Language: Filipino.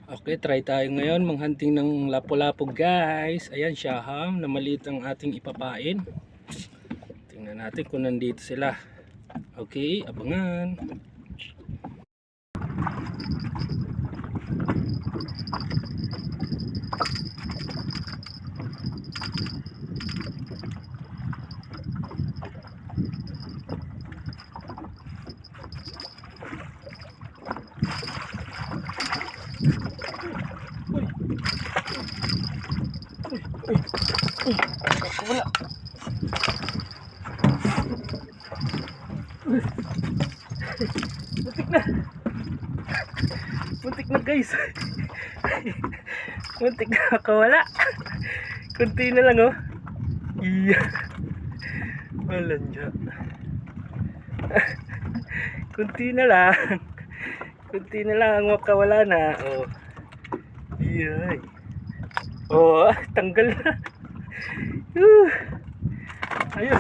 Okay, try tayo ngayon manghunting ng lapu-lapu guys. Ayan, syaham na maliit ang ating ipapain. Tingnan natin kung nandito sila. Okay, abangan. Wala. Muntik na. Muntik na guys. Muntik na makawala. Kunti na lang oh. Iya. Wala dyan. Kunti na lang. Kunti na lang makawala na. Oh. Iya. Oh, tanggal na. Ayos.